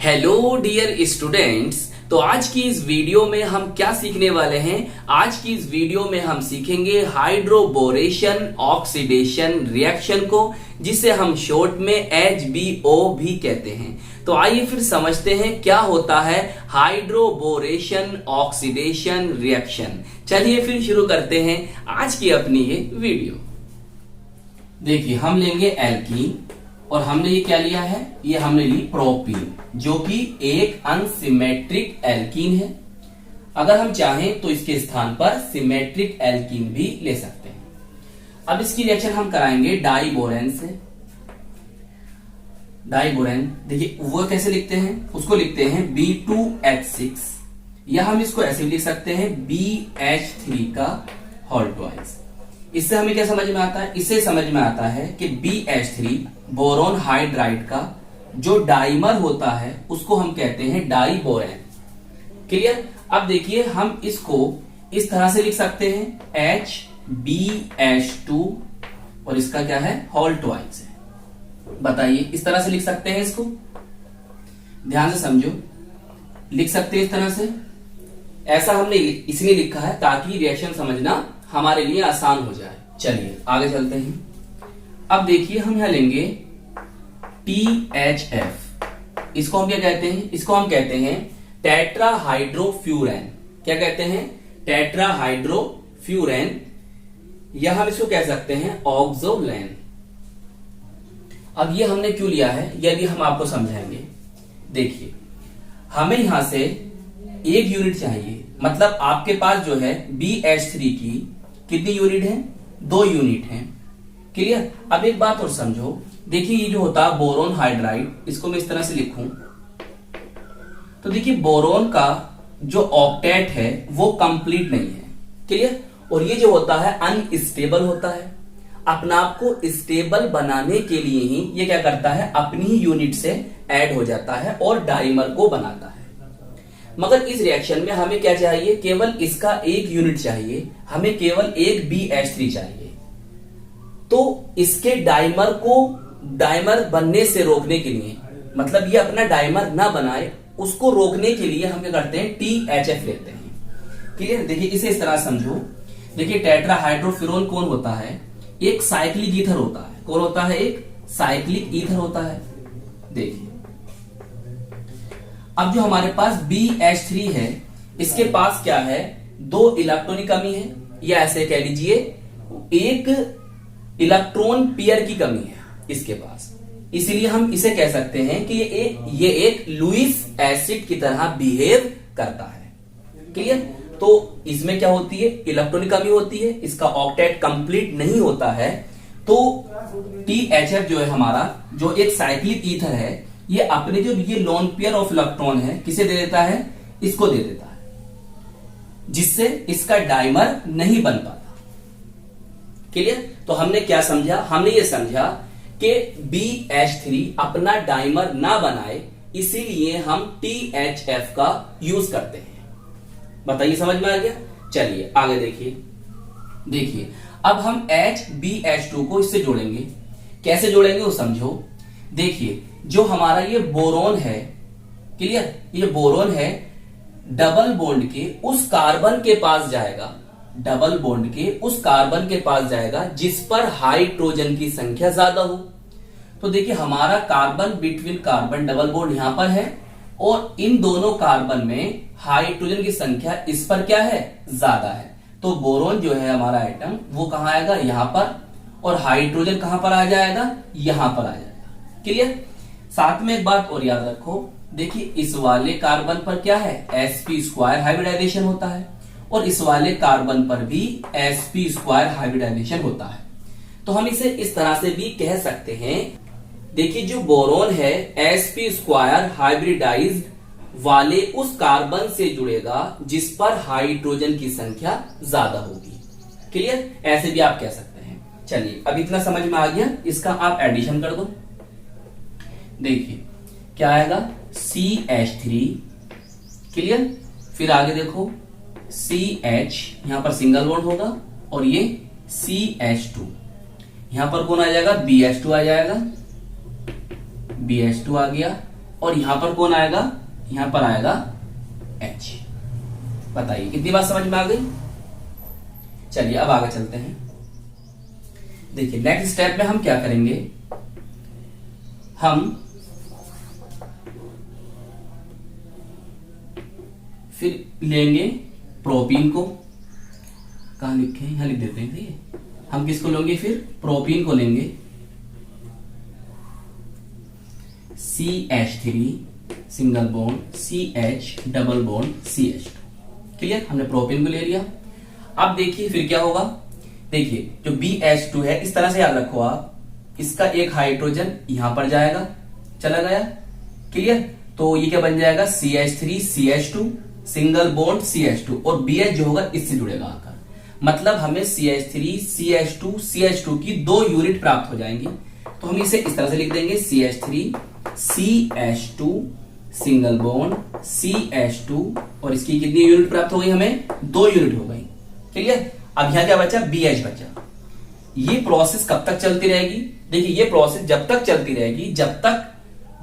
Hello dear students. तो आज की इस वीडियो में हम क्या सीखने वाले हैं? आज की इस वीडियो में हम सीखेंगे हाइड्रोबोरेशन ऑक्सीडेशन रिएक्शन को, जिसे हम शॉर्ट में HBO भी कहते हैं। तो आइए फिर समझते हैं क्या होता है हाइड्रोबोरेशन ऑक्सीडेशन रिएक्शन। चलिए फिर शुरू करते हैं आज की अपनी ये वीडियो। देखिए, हम लेंगे एल्कीन और हमने ये क्या लिया है, ये हमने ली प्रोपीन, जो कि एक अनसिमेट्रिक एल्कीन है। अगर हम चाहें तो इसके स्थान पर सिमेट्रिक एल्कीन भी ले सकते हैं। अब इसकी रिएक्शन हम कराएंगे डाइबोरेन से। डाइबोरेन देखिए वो कैसे लिखते हैं, उसको लिखते हैं B2H6, या हम इसको ऐसे भी लिख सकते हैं BH3 का होल ट्वाइस। इससे हमें क्या समझ में आता है? इससे समझ में आता है कि BH3 बोरोन हाइड्राइड का जो डाइमर होता है उसको हम कहते हैं डाइबोरेन। क्लियर? अब देखिए हम इसको इस तरह से लिख सकते हैं HBH2 और इसका क्या है, होल ट्वाइस है। बताइए, इस तरह से लिख सकते हैं इसको? ध्यान से समझो, लिख सकते हैं इस तरह से। ऐसा हमने इसलिए लिखा है ताकि रिएक्शन समझना हमारे लिए आसान हो जाए। चलिए आगे चलते हैं। अब देखिए हम यहां लेंगे THF। इसको हम क्या कहते हैं? इसको हम कहते हैं टेट्राहाइड्रोफ्यूरेन। क्या कहते हैं? टेट्राहाइड्रोफ्यूरेन, या हम इसको कह सकते हैं ऑक्सोलेन। अब ये हमने क्यों लिया है, यदि हम आपको समझाएंगे। देखिए, हमें यहां से एक यूनिट चाहिए, मतलब आपके पास जो है BH3 की कितनी यूनिट है? 2 यूनिट है। क्लियर? अब एक बात और समझो। देखिए ये जो होता है बोरोन हाइड्राइड, इसको मैं इस तरह से लिखूं तो देखिए बोरोन का जो ऑक्टेट है वो कंप्लीट नहीं है। क्लियर? और ये जो होता है अनस्टेबल होता है। अपने आप को स्टेबल बनाने के लिए ही ये क्या करता है, अपनी ही यूनिट से ऐड हो जाता है और डाइमर को बनाता है। मगर इस रिएक्शन में हमें क्या चाहिए? केवल इसका एक यूनिट चाहिए, हमें केवल एक BH3 चाहिए। तो इसके डाइमर बनने से रोकने के लिए, मतलब ये अपना डाइमर ना बनाए, उसको रोकने के लिए हम क्या करते हैं, THF लेते हैं। क्लियर? देखिए इसे इस तरह समझो। देखिए टेट्राहाइड्रोफ्यूरोन कौन होता है? एक साइक्लिक ईथर होता है। कौन होता है? एक साइक्लिक ईथर होता है। देखिए अब जो हमारे पास BH3 है, इसके पास क्या है, 2 इलेक्ट्रॉन की कमी है, या ऐसे कह लीजिए एक इलेक्ट्रॉन पेयर की कमी है इसके पास। इसीलिए हम इसे कह सकते हैं कि ये एक लुईस एसिड की तरह बिहेव करता है। क्लियर? तो इसमें क्या होती है, इलेक्ट्रॉन की कमी होती है, इसका ऑक्टेट कंप्लीट नहीं होता है। तो THF जो है हमारा, जो एक साइक्लिक ईथर है, ये अपने जो ये लोन पेयर ऑफ इलेक्ट्रॉन है किसे दे देता है, इसको दे देता है, जिससे इसका डाइमर नहीं बन पाता। क्लियर? तो हमने क्या समझा? हमने ये समझा कि BH3 अपना डाइमर ना बनाए, इसीलिए हम THF का यूज करते हैं। बताइए समझ में आ गया? चलिए आगे देखिए अब हम HBH2 को इससे जोड़ेंगे। कैसे जोड़ेंगे वो समझो। देखिए जो हमारा ये बोरोन है, क्लियर, ये बोरोन है, डबल बॉन्ड के उस कार्बन के पास जाएगा, डबल बॉन्ड के उस कार्बन के पास जाएगा जिस पर हाइड्रोजन की संख्या ज्यादा हो। तो देखिए हमारा carbon between carbon double bond यहां पर है, और इन दोनों कार्बन में हाइड्रोजन की संख्या इस पर क्या है, ज्यादा है। तो बोरोन जो है हमारा एटम, वो कहां आएगा, यहां पर, और हाइड्रोजन कहां पर आ जाएगा, यहां पर आ जाएगा। क्लियर? साथ में एक बात और याद रखो। देखिए इस वाले कार्बन पर क्या है, sp² हाइब्रिडाइजेशन होता है, और इस वाले कार्बन पर भी sp² हाइब्रिडाइजेशन होता है। तो हम इसे इस तरह से भी कह सकते हैं। देखिए जो बोरोन है sp² हाइब्रिडाइज्ड वाले उस कार्बन से जुड़ेगा जिस पर हाइड्रोजन की संख्या ज्यादा होगी। क्लियर? ऐसे भी आप कह सकते हैं। चलिए अब इतना समझ में आ गया, इसका आप एडिशन कर दो। देखिए क्या आएगा, CH3। क्लियर? फिर आगे देखो CH, यहां पर सिंगल बॉन्ड होगा, और ये CH2, यहां पर कौन आ जाएगा, BH2 आ जाएगा। BH2 आ गया। और यहां पर कौन आएगा, यहां पर आएगा H। बताइए कितनी बात समझ में आ गई। चलिए अब आगे चलते हैं। देखिए नेक्स्ट स्टेप में हम क्या करेंगे, हम फिर लेंगे प्रोपीन को, कहां लिखे, यहां लिख देते हैं। ठीक है, हम किसको लेंगे, फिर प्रोपीन को लेंगे, CH3 single bond CH double bond CH2। Clear, हमने प्रोपीन को ले लिया। अब देखिए फिर क्या होगा, देखिए जो BH2 है, इस तरह से याद रखो आप, इसका एक हाइड्रोजन यहां पर जाएगा, चला गया। क्लियर, तो ये क्या बन जाएगा, CH3 CH2 single bond CH2, और BH जो होगा इससे जुड़ेगा आकर, मतलब हमें CH3 CH2 CH2 की 2 यूनिट प्राप्त हो जाएंगी। तो हम इसे इस तरह से लिख देंगे, CH3 CH2 single bond CH2, और इसकी कितनी यूनिट प्राप्त हो गई, हमें 2 यूनिट हो गई। क्लियर, अब यहां क्या बचा, BH बचा। ये प्रोसेस कब तक चलती रहेगी, देखिए ये प्रोसेस जब तक चलती रहेगी जब तक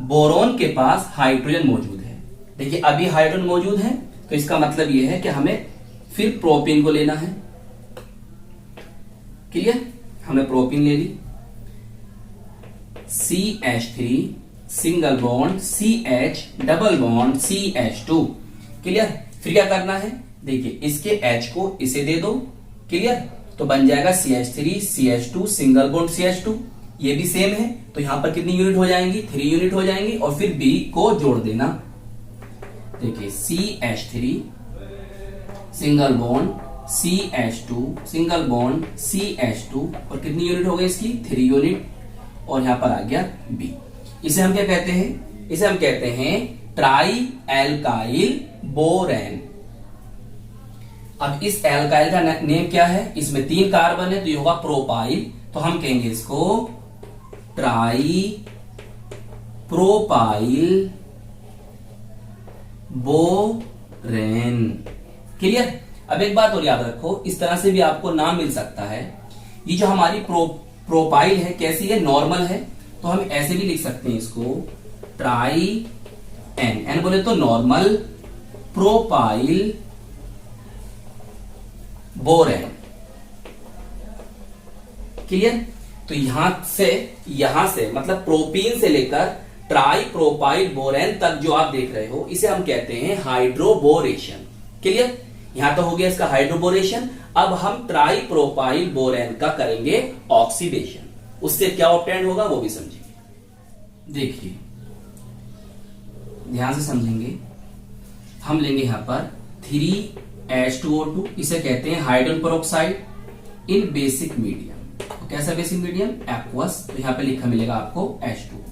बोरोन के पास हाइड्रोजन मौजूद है। देखिए अभी हाइड्रोजन मौजूद है, तो इसका मतलब यह है कि हमें फिर प्रोपीन को लेना है। क्लियर, हमने प्रोपीन ले ली, CH3 single bond CH double bond CH2। Clear, फिर क्या करना है, देखिए इसके H को इसे दे दो। क्लियर, तो बन जाएगा CH3 CH2 single bond CH2, ये भी सेम है, तो यहां पर कितनी यूनिट हो जाएंगी, 3 यूनिट हो जाएंगी, और फिर B को जोड़ देना। देखिए CH3 single bond CH2 single bond CH2, और कितनी यूनिट हो गई इसकी, 3 यूनिट, और यहां पर आ गया B। इसे हम क्या कहते हैं, इसे हम कहते हैं ट्राई एल्काइल बोरेन। अब इस एल्काइल का नेम क्या है, इसमें 3 कार्बन है, तो ये होगा प्रोपाइल, तो हम कहेंगे इसको ट्राई प्रोपाइल बोरेन। क्लियर, अब एक बात और याद रखो, इस तरह से भी आपको नाम मिल सकता है। ये जो हमारी प्रोपाइल है कैसी है, नॉर्मल है, तो हम ऐसे भी लिख सकते हैं इसको ट्राई एन बोले तो नॉर्मल प्रोपाइल बोरेन। क्लियर, तो यहां से मतलब प्रोपीन से लेकर ट्राई प्रोपाइल बोरेन तक जो आप देख रहे हो, इसे हम कहते हैं हाइड्रोबोरेशन। क्लियर, यहां तो हो गया इसका हाइड्रोबोरेशन। अब हम ट्राई प्रोपाइल बोरेन का करेंगे ऑक्सीडेशन, उससे क्या ऑब्टेन होगा वो भी समझेंगे। देखिए ध्यान से समझेंगे, हम लेंगे यहां पर 3H2O2, इसे कहते हैं हाइड्रोजन पेरोक्साइड इन बेसिक मीडियम। तो कैसा बेसिक मीडियम, एक्वस, तो यहां पे लिखा मिलेगा आपको H2।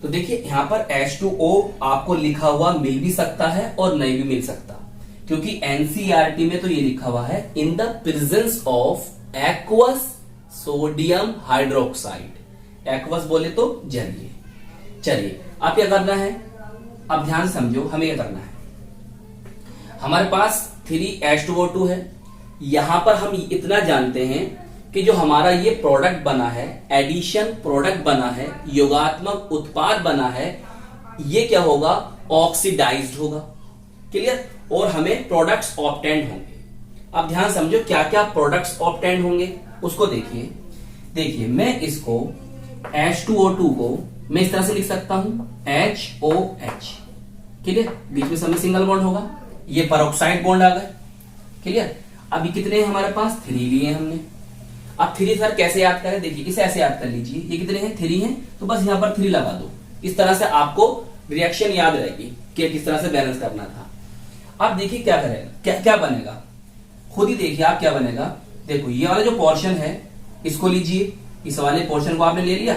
तो देखिए यहां पर H2O आपको लिखा हुआ मिल भी सकता है और नहीं भी मिल सकता, क्योंकि एनसीईआरटी में तो ये लिखा हुआ है in the presence of aqueous sodium hydroxide. Aqueous बोले तो जलीय। चलिए अब क्या करना है, अब ध्यान समझो, हमें क्या करना है, हमारे पास 3H2O2 है, यहां पर हम इतना जानते हैं कि जो हमारा ये प्रोडक्ट बना है, एडिशन प्रोडक्ट बना है, योगात्मक उत्पाद बना है, ये क्या होगा, ऑक्सीडाइज्ड होगा। क्लियर, और हमें प्रोडक्ट्स ऑब्टेन्ड होंगे। अब ध्यान समझो क्या क्या प्रोडक्ट्स ऑब्टेन्ड होंगे उसको देखिए मैं इसको H2O2 को मैं इस तरह से लिख सकता हूं HOH। क्लियर, बीच में समय सिंगल बॉन्ड होगा, ये पेरोक्साइड बॉन्ड आ गए। क्लियर, अभी कितने हैं हमारे पास, 3 लिए हमने। अब 3 सर कैसे याद करें, देखिए इसे ऐसे याद कर लीजिए, ये कितने हैं, 3 हैं, तो बस यहां पर 3 लगा दो। इस तरह से आपको रिएक्शन याद रहेगी कि किस तरह से बैलेंस करना था। अब देखिए क्या करेगा, क्या बनेगा, खुद ही देखिए आप क्या बनेगा। देखो ये वाला जो पोर्शन है इसको लीजिए, इस वाले पोर्शन को आपने ले लिया।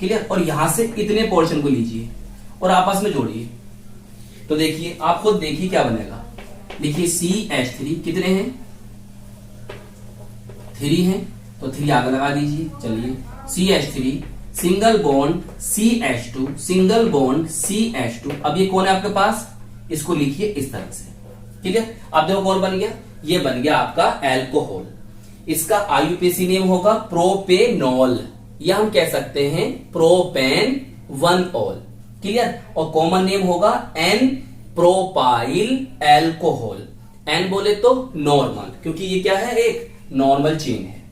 क्लियर, और यहां से इतने पोर्शन को लीजिए और आपस में जोड़िए, तो देखिए आप खुद देखिए क्या बनेगा। देखिए CH3 कितने हैं, 3 हैं, तो 3 आगे लगा दीजिए। चलिए CH3 single bond CH2 single bond CH2। अब ये कौन है आपके पास, इसको लिखिए इस तरह से। ठीक है, अब देखो कौन बन गया, ये बन गया आपका एल्कोहल। इसका आईयूपीएसी नेम होगा प्रोपेनॉल, या हम कह सकते हैं प्रोपेन 1 ऑल। क्लियर। और कॉमन नेम होगा एन प्रोपाइल एल्कोहल। एन बोले तो नॉर्मल, क्योंकि ये क्या है, एक नॉर्मल चेन है।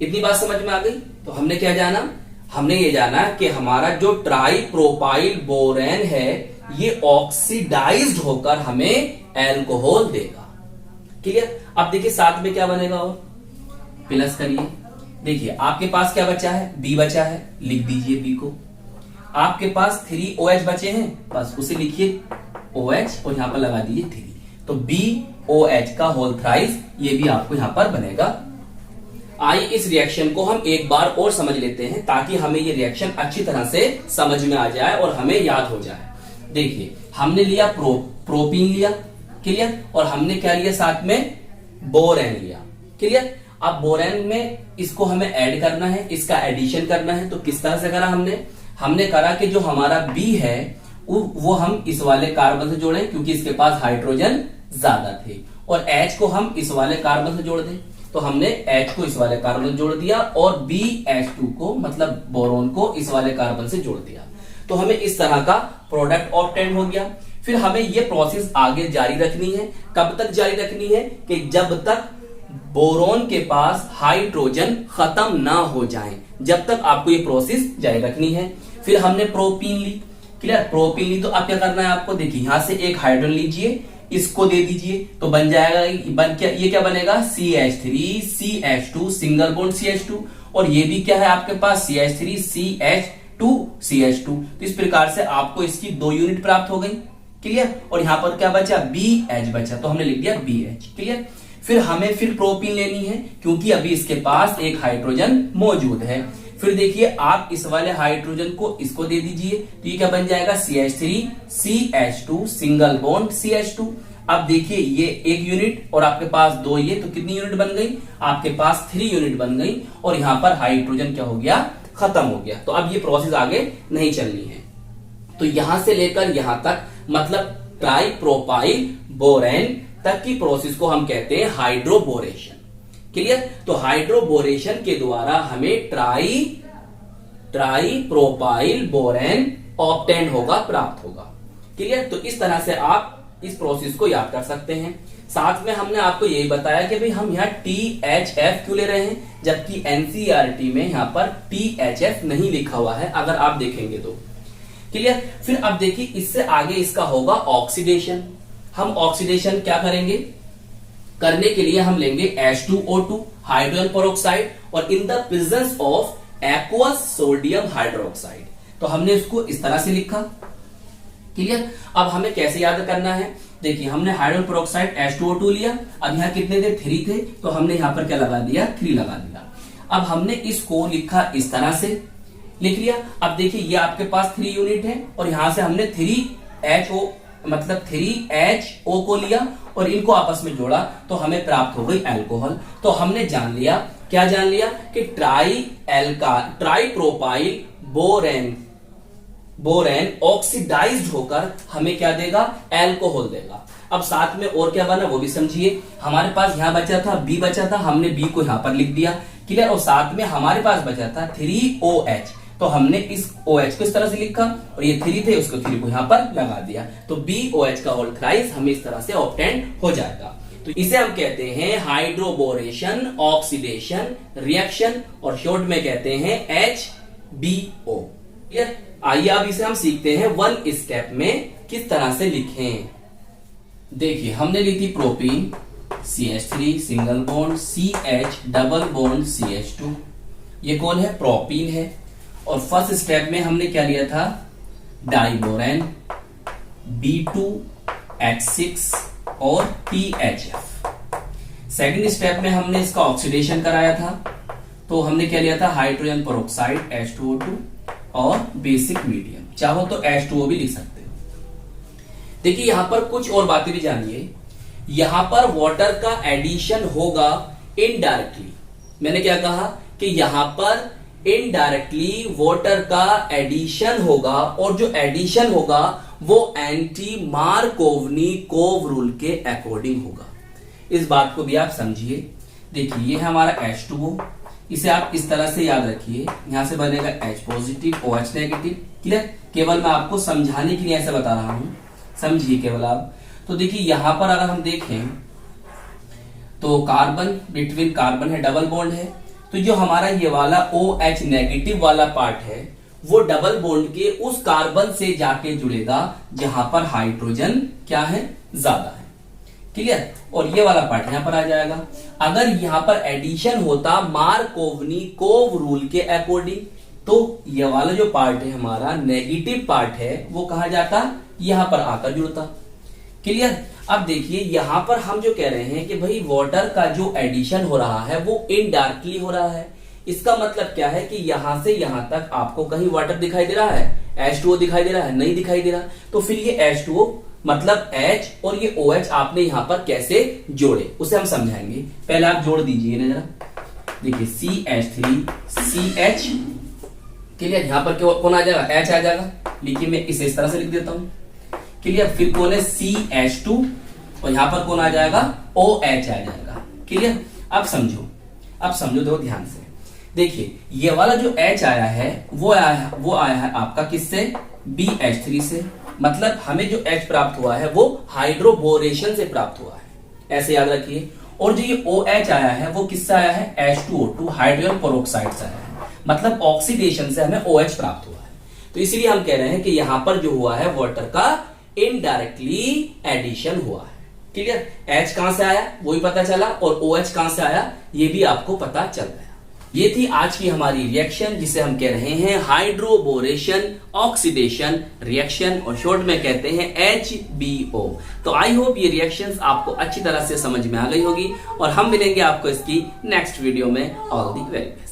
इतनी बात समझ में आ गई। तो हमने क्या जाना, हमने ये जाना कि हमारा जो ट्राई प्रोपाइल बोरेन है ये ऑक्सीडाइज्ड होकर हमें एल्कोहल देगा। क्लियर। अब देखिए साथ में क्या बनेगा, और प्लस करिए। देखिए आपके पास क्या बचा है, बी बचा है, लिख दीजिए बी को। आपके पास 3 OH बचे हैं, बस उसे लिखिए OH और यहां पर लगा दीजिए 3। तो BOH का होल थ्राइस ये भी आपको यहां पर बनेगा। आइए इस रिएक्शन को हम एक बार और समझ लेते हैं ताकि हमें ये रिएक्शन अच्छी तरह से समझ में आ जाए और हमें याद हो जाए। देखिए हमने लिया प्रोपीन लिया, क्लियर। और हमने क्या लिया, साथ में बोरेन लिया, क्लियर। अब बोरेन में इसको हमें ऐड करना है, इसका एडिशन करना है। तो किस तरह से करा हमने करा कि जो हमारा बी है वो हम इस वाले कार्बन से जोड़ें क्योंकि इसके पास हाइड्रोजन ज्यादा थे, और H को हम इस वाले कार्बन से जोड़ दें। तो हमने H को इस वाले कार्बन से जोड़ दिया और BH2 को मतलब बोरोन को इस वाले कार्बन से जोड़ दिया। तो हमें इस तरह का प्रोडक्ट ऑब्टेन हो गया। फिर हमें ये प्रोसेस आगे जारी रखनी है। कब तक जारी रखनी है, कि जब तक बोरोन के पास हाइड्रोजन खत्म ना हो जाए, जब तक आपको ये प्रोसेस जारी रखनी है। फिर हमने प्रोपीन ली, क्लियर। प्रोपीन ली तो अब क्या करना है आपको, देखिए यहां से एक हाइड्रोजन लीजिए, इसको दे दीजिए, तो बन जाएगा ये क्या बनेगा, CH3 CH2 single bond CH2। और ये भी क्या है आपके पास, CH3 CH2 CH2। तो इस प्रकार से आपको इसकी 2 यूनिट प्राप्त हो गई, क्लियर। और यहां पर क्या बचा, BH बचा, तो हमने लिख दिया BH, क्लियर। फिर हमें फिर प्रोपीन लेनी है क्योंकि अभी इसके पास एक हाइड्रोजन मौजूद है। फिर देखिए आप इस वाले हाइड्रोजन को इसको दे दीजिए, तो ये क्या बन जाएगा, CH3 CH2 single bond CH2। अब देखिए ये 1 यूनिट और आपके पास 2, ये तो कितनी यूनिट बन गई, आपके पास 3 यूनिट बन गई। और यहां पर हाइड्रोजन क्या हो गया, खत्म हो गया। तो अब ये प्रोसेस आगे नहीं चलनी है। तो यहां से लेकर यहां तक मतलब ट्राई प्रोपाइल बोरेन तक की प्रोसेस को हम कहते हैं हाइड्रोबोरेशन, क्लियर। तो हाइड्रोबोरेशन के द्वारा हमें ट्राई प्रोपाइल बोरेन ऑब्टेन होगा, प्राप्त होगा, क्लियर। तो इस तरह से आप इस प्रोसेस को याद कर सकते हैं। साथ में हमने आपको यही बताया कि भाई हम यहाँ THF क्यों ले रहे हैं, जबकि NCERT में यहाँ पर THF नहीं लिखा हुआ है, अगर आप देखेंगे तो, क्लियर। फिर अब देखिए इससे आगे इसका होगा ऑक्सीडेशन। हम ऑक्सीडेशन क्या करेंगे, करने के लिए हम लेंगे H2O2 हाइड्रोजन पेरोक्साइड और in the presence of aqueous sodium hydroxide. तो हमने इसको इस तरह से लिखा, क्लियर। अब हमें कैसे याद करना है, देखिए हमने हाइड्रोजन पेरोक्साइड H2O2 लिया, अब यहाँ कितने थे, 3 थे, तो हमने यहाँ पर क्या लगा दिया, 3 लगा दिया। अब हमने इसको लिखा इस तरह से लिख लिया। अब देखिए ये आपके पास 3 यूनिट है और यहां से हमने 3HO मतलब 3HO को लिया और इनको आपस में जोड़ा तो हमें प्राप्त हो गई अल्कोहल। तो हमने जान लिया, क्या जान लिया कि ट्राई प्रोपाइल बोरेन ऑक्सीडाइज्ड होकर हमें क्या देगा, अल्कोहल देगा। अब साथ में और क्या बना वो भी समझिए। हमारे पास यहां बचा था बी बचा था, हमने बी को यहां पर लिख दिया, क्लियर। और साथ में हमारे पास बचा था 3OH, तो हमने इस OH को इस तरह से लिखा और ये 3 थे, उसको 3 को यहां पर लगा दिया। तो BOH का होल थ्राइस हमें इस तरह से ऑब्टेन हो जाएगा। तो इसे हम कहते हैं हाइड्रोबोरेशन ऑक्सीडेशन रिएक्शन और शॉर्ट में कहते हैं HBO, क्लियर। आइए अब इसे हम सीखते हैं 1 स्टेप में किस तरह से लिखें। देखिए हमने ली थी propene CH3 single bond CH double bond CH2, ये कौन है, प्रोपीन है। और फर्स्ट स्टेप में हमने क्या लिया था, डाइबोरेन B2H6 और THF। सेकंड स्टेप में हमने इसका ऑक्सीडेशन कराया था, तो हमने क्या लिया था, हाइड्रोजन पेरोक्साइड H2O2 और बेसिक मीडियम, चाहो तो H2O भी लिख सकते हो। देखिए यहां पर कुछ और बातें भी जानिए। यहां पर वाटर का एडिशन होगा इनडायरेक्टली। मैंने क्या कहा कि यहां पर इनडायरेक्टली वाटर का एडिशन होगा और जो एडिशन होगा वो एंटी मार्कोवनी कोव रूल के अकॉर्डिंग होगा। इस बात को भी आप समझिए। देखिए ये है हमारा H2O, इसे आप इस तरह से याद रखिए, यहां से बनेगा H positive OH negative, clear. केवल मैं आपको समझाने के लिए ऐसा बता रहा हूं, समझिए केवल आप। तो देखिए यहां पर अगर हम देखें तो कार्बन, बिटवीन कार्बन है, डबल बॉन्ड है। तो जो हमारा ये वाला OH नेगेटिव वाला पार्ट है वो डबल बॉन्ड के उस कार्बन से जाके जुड़ेगा जहां पर हाइड्रोजन क्या है, ज्यादा है। क्लियर। और ये वाला पार्ट यहां पर आ जाएगा। अगर यहां पर एडिशन होता मार्कोवनी कोव रूल के अकॉर्डिंग, तो ये वाला जो पार्ट है हमारा नेगेटिव पार्ट है वो कहा जाता, यहां पर आकर जुड़ता। क्लियर। अब देखिए यहां पर हम जो कह रहे हैं कि भाई वाटर का जो एडिशन हो रहा है वो इनडायरेक्टली हो रहा है। इसका मतलब क्या है कि यहां से यहां तक आपको कहीं वाटर दिखाई दे रहा है, H2O दिखाई दे रहा है, नहीं दिखाई दे रहा। तो फिर ये H2O मतलब H और ये OH आपने यहां पर कैसे जोड़े उसे हम समझाएंगे। पहले आप जोड़ दीजिए ना जरा। देखिए CH3CH। क्लियर। यहां पर कौन आ जाएगा, H आ जाएगा। लिखिए मैं इसे इस तरह से लिख देता हूं। क्लियर। फिर कौन है CH2 और यहां पर कौन आ जाएगा, OH आ जाएगा। क्लियर। अब समझो देखो ध्यान से। देखिए ये वाला जो H आया है वो आया है आपका किससे, BH3 से। मतलब हमें जो H प्राप्त हुआ है वो हाइड्रोबोरेशन से प्राप्त हुआ है, ऐसे याद रखिए। और जो ये OH आया है वो किससे आया है, H2O2 हाइड्रोजन पेरोक्साइड से आया है। मतलब ऑक्सीडेशन से हमें OH प्राप्त हुआ है। तो इसलिए हम कह रहे हैं कि यहां पर जो हुआ है वाटर का इनडायरेक्टली एडिशन हुआ है। क्लियर। H कहां से आया वही पता चला और OH कहां से आया ये भी आपको पता चल गया। ये थी आज की हमारी रिएक्शन जिसे हम कह रहे हैं हाइड्रोबोरेशन ऑक्सीडेशन रिएक्शन, और शॉर्ट में कहते हैं HBO। तो आई होप ये रिएक्शंस आपको अच्छी तरह से समझ में आ गई होगी और हम मिलेंगे आपको इसकी नेक्स्ट वीडियो में। All the very best.